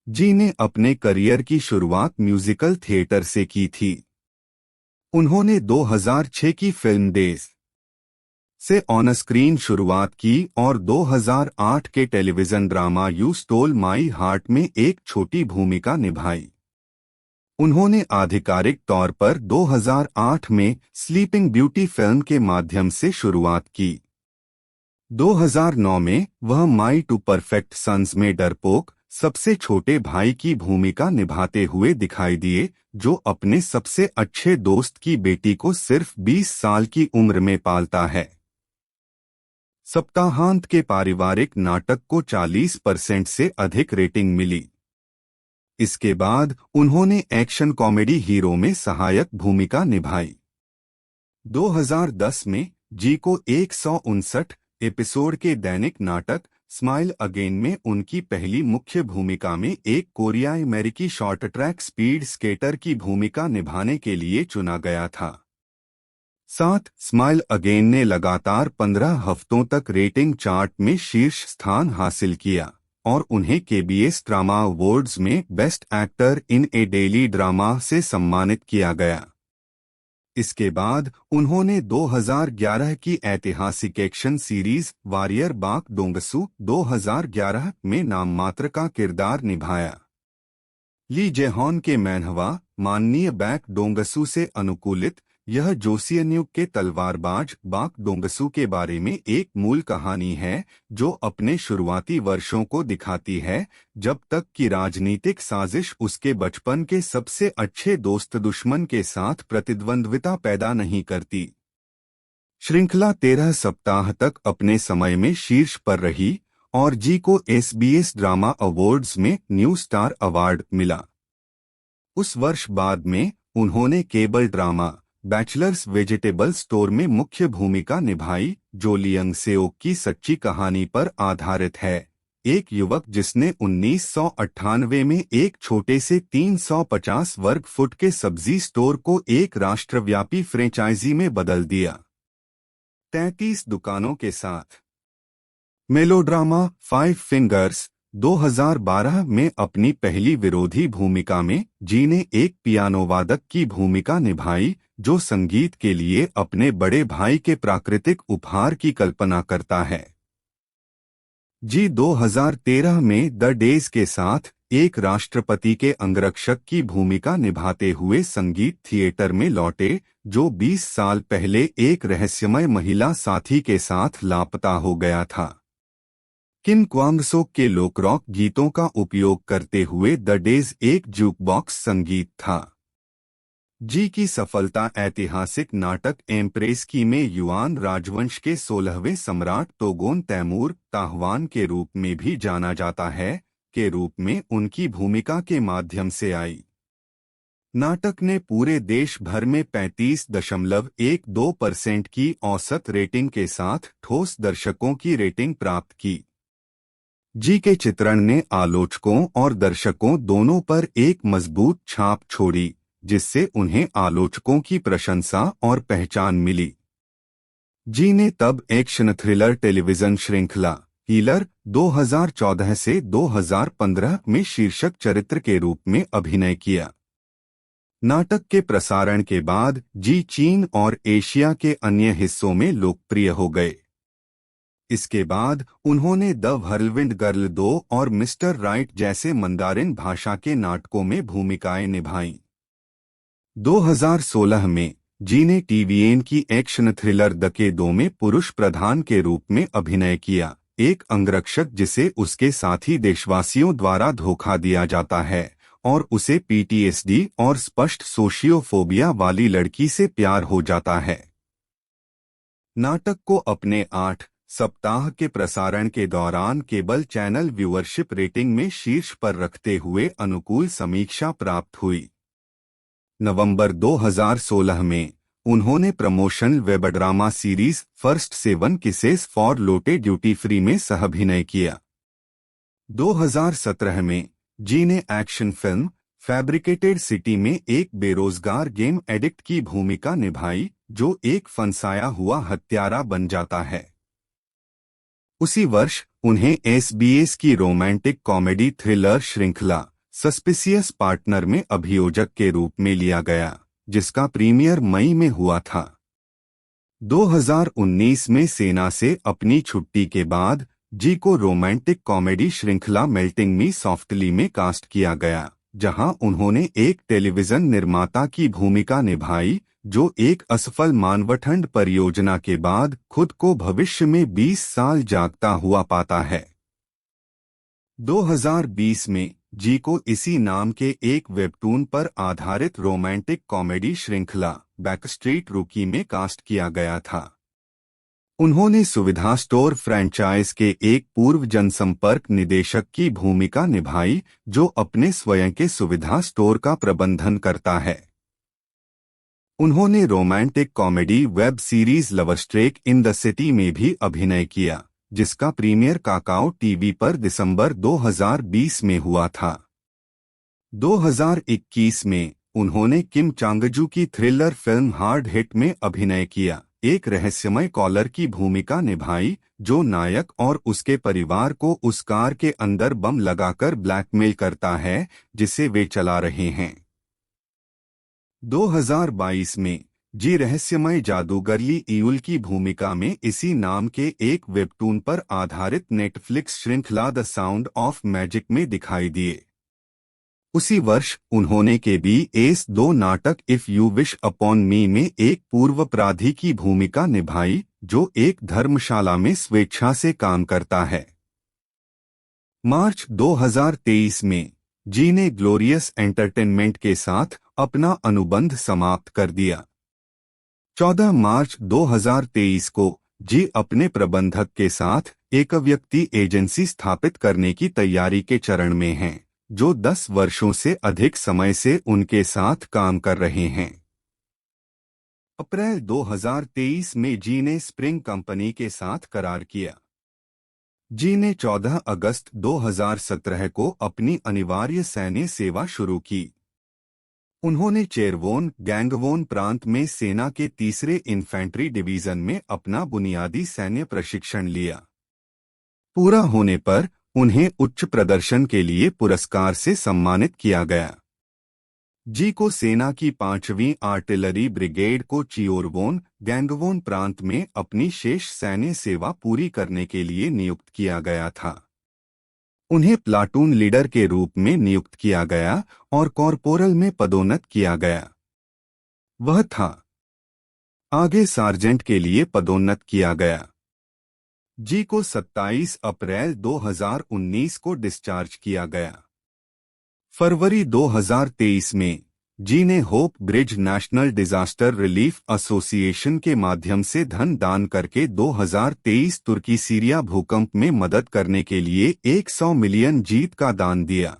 जी ने अपने करियर की शुरुआत म्यूजिकल थिएटर से की थी। उन्होंने 2006 की फिल्म डेज से ऑन स्क्रीन शुरुआत की और 2008 के television drama you stole my heart में एक छोटी भूमिका निभाई। उन्होंने आधिकारिक तौर पर 2008 में स्लीपिंग ब्यूटी फिल्म के माध्यम से शुरुआत की। 2009 में वह माई टू परफेक्ट सन्स में डरपोक सबसे छोटे भाई की भूमिका निभाते हुए दिखाई दिए, जो अपने सबसे अच्छे दोस्त की बेटी को सिर्फ 20 साल की उम्र में पालता है। सप्ताहांत के पारिवारिक नाटक को 40% से अधिक रेटिंग मिली। इसके बाद उन्होंने एक्शन कॉमेडी हीरो में सहायक भूमिका निभाई। 2010 में जी को 159 एपिसोड के दैनिक नाटक स्माइल अगेन में उनकी पहली मुख्य भूमिका में एक कोरियाई अमेरिकी शॉर्ट ट्रैक स्पीड स्केटर की भूमिका निभाने के लिए चुना गया था। साथ स्माइल अगेन ने लगातार 15 हफ्तों तक रेटिंग चार्ट में शीर्ष स्थान हासिल किया और उन्हें केबीएस ड्रामा अवार्ड्स में best actor in A daily drama से सम्मानित किया गया। इसके बाद उन्होंने 2011 की ऐतिहासिक एक्शन सीरीज वॉरियर बाक डोंगसू 2011 में नाममात्र का किरदार निभाया। ली जेहॉन के मैनहवा माननीय बैक डोंगसू से अनुकूलित यह जोसियन्युक के तलवारबाज बाक डोंगसू के बारे में एक मूल कहानी है, जो अपने शुरुआती वर्षों को दिखाती है, जब तक कि राजनीतिक साजिश उसके बचपन के सबसे अच्छे दोस्त दुश्मन के साथ प्रतिद्वंद्विता पैदा नहीं करती। श्रृंखला 13 सप्ताह तक अपने समय में शीर्ष पर रही और जी को SBS ड्रामा अवार्ड्स में न्यू स्टार अवार्ड मिला। उस वर्ष बाद में उन्होंने cable drama bachelors vegetable store में मुख्य भूमिका निभाई, जो लियंग सेओक की सच्ची कहानी पर आधारित है, एक युवक जिसने 1998 में एक छोटे से 350 वर्ग फुट के सब्जी स्टोर को एक राष्ट्रव्यापी फ्रेंचाइजी में बदल दिया। 33 दुकानों के साथ मेलोड्रामा फाइव फिंगर्स 2012 में अपनी पहली विरोधी भूमिका में जी ने एक पियानो वादक की भूमिका निभाई, जो संगीत के लिए अपने बड़े भाई के प्राकृतिक उपहार की कल्पना करता है। जी 2013 में द डेज के साथ एक राष्ट्रपति के अंगरक्षक की भूमिका निभाते हुए संगीत थिएटर में लौटे, जो 20 साल पहले एक रहस्यमय महिला साथी के साथ लापता हो गया था। किम क्वांगसोक के लोक रॉक गीतों का उपयोग करते हुए द डेज एक जूकबॉक्स संगीत था। जी की सफलता ऐतिहासिक नाटक एम्प्रेस की में युआन राजवंश के 16वें सम्राट तोगोन तैमूर ताहवान के रूप में भी जाना जाता है, के रूप में उनकी भूमिका के माध्यम से आई। नाटक ने पूरे देश भर में 35.12% की औसत रेटिंग के साथ ठोस दर्शकों की रेटिंग प्राप्त की। जी के चित्रण ने आलोचकों और दर्शकों दोनों पर एक मजबूत छाप छोड़ी, जिससे उन्हें आलोचकों की प्रशंसा और पहचान मिली। जी ने तब एक्शन थ्रिलर टेलीविजन श्रृंखला हीलर 2014 से 2015 में शीर्षक चरित्र के रूप में अभिनय किया। नाटक के प्रसारण के बाद जी चीन और एशिया के अन्य हिस्सों में लोकप्रिय हो गए। इसके बाद उन्होंने द व्हर्लविंड गर्ल 2 और मिस्टर राइट जैसे मंदारिन भाषा के नाटकों में भूमिकाएं निभाईं। 2016 में जी ने टीवीएन की एक्शन थ्रिलर द के 2 में पुरुष प्रधान के रूप में अभिनय किया, एक अंगरक्षक जिसे उसके साथी देशवासियों द्वारा धोखा दिया जाता है और उसे PTSD और स्पष्ट सोशियोफोबिया वाली लड़की से प्यार हो जाता है। नाटक को अपने 8 सप्ताह के प्रसारण के दौरान केबल चैनल व्यूअरशिप रेटिंग में शीर्ष पर रखते हुए अनुकूल समीक्षा प्राप्त हुई। नवंबर 2016 में उन्होंने promotion web drama series first 7 kisses for Lotay duty free में सहअभिनय किया। 2017 में जी ने एक्शन फिल्म फैब्रिकेटेड सिटी में एक बेरोजगार गेम एडिक्ट की भूमिका निभाई, जो एक फंसाया हुआ हत्यारा बन जाता है। उसी वर्ष उन्हें SBS की रोमांटिक कॉमेडी थ्रिलर श्रृंखला सस्पिशियस पार्टनर में अभियोजक के रूप में लिया गया, जिसका प्रीमियर मई में हुआ था। 2019 में सेना से अपनी छुट्टी के बाद जी को रोमांटिक कॉमेडी श्रृंखला मेल्टिंग मी सॉफ्टली में कास्ट किया गया, जहां उन्होंने एक टेलीविजन निर्माता की भूमिका निभाई जो एक असफल मानवठंड परियोजना के बाद खुद को भविष्य में 20 साल जागता हुआ पाता है। 2020 में जी को इसी नाम के एक वेबटून पर आधारित रोमांटिक कॉमेडी श्रृंखला बैकस्ट्रीट रूकी में कास्ट किया गया था। उन्होंने सुविधा स्टोर फ्रैंचाइज के एक पूर्व जनसंपर्क निदेशक की भूमिका निभाई जो अपने स्वयं के सुविधा स्टोर का प्रबंधन करता है। उन्होंने romantic comedy web series Lovestruck in the city में भी अभिनय किया, जिसका प्रीमियर काकाओ टीवी पर दिसंबर 2020 में हुआ था। 2021 में उन्होंने किम चांगजू की थ्रिलर फिल्म हार्ड हिट में अभिनय किया, एक रहस्यमय कॉलर की भूमिका निभाई जो नायक और उसके परिवार को उस कार के अंदर बम लगाकर ब्लैकमेल करता है जिसे वे चला रहे हैं। 2022 में जी रहस्यमय जादूगरली ईउल की भूमिका में इसी नाम के एक वेबटून पर आधारित नेटफ्लिक्स श्रृंखला द साउंड ऑफ मैजिक में दिखाई दिए। उसी वर्ष उन्होंने KBS 2 नाटक इफ यू विश अपॉन मी में एक पूर्व अपराधी की भूमिका निभाई जो एक धर्मशाला में स्वेच्छा से काम करता है। मार्च 2023 में जी ने ग्लोरियस एंटरटेनमेंट के साथ अपना अनुबंध समाप्त कर दिया। 14 मार्च 2023 को जी अपने प्रबंधक के साथ एक व्यक्ति एजेंसी स्थापित करने की तैयारी के चरण में हैं, जो 10 वर्षों से अधिक समय से उनके साथ काम कर रहे हैं। अप्रैल 2023 में जी ने स्प्रिंग कंपनी के साथ करार किया। जी ने 14 अगस्त 2017 को अपनी अनिवार्य सैन्य सेवा शुरू की। उन्होंने चेरवोन गैंगवोन प्रांत में सेना के 3रे इन्फेंट्री डिवीजन में अपना बुनियादी सैन्य प्रशिक्षण लिया। पूरा होने पर उन्हें उच्च प्रदर्शन के लिए पुरस्कार से सम्मानित किया गया। जी को सेना की 5वीं आर्टिलरी ब्रिगेड को चियोरवोन गैंगवोन प्रांत में अपनी शेष सैन्य सेवा पूरी करने के लिए नियुक्त किया गया था। उन्हें प्लाटून लीडर के रूप में नियुक्त किया गया और कॉर्पोरल में पदोन्नत किया गया। वह था आगे सार्जेंट के लिए पदोन्नत किया गया। जी को 27 अप्रैल 2019 को डिस्चार्ज किया गया। फरवरी 2023 में जी ने hope bridge national disaster relief association के माध्यम से धन दान करके 2023 तुर्की सीरिया भूकंप में मदद करने के लिए 100 मिलियन जीत का दान दिया।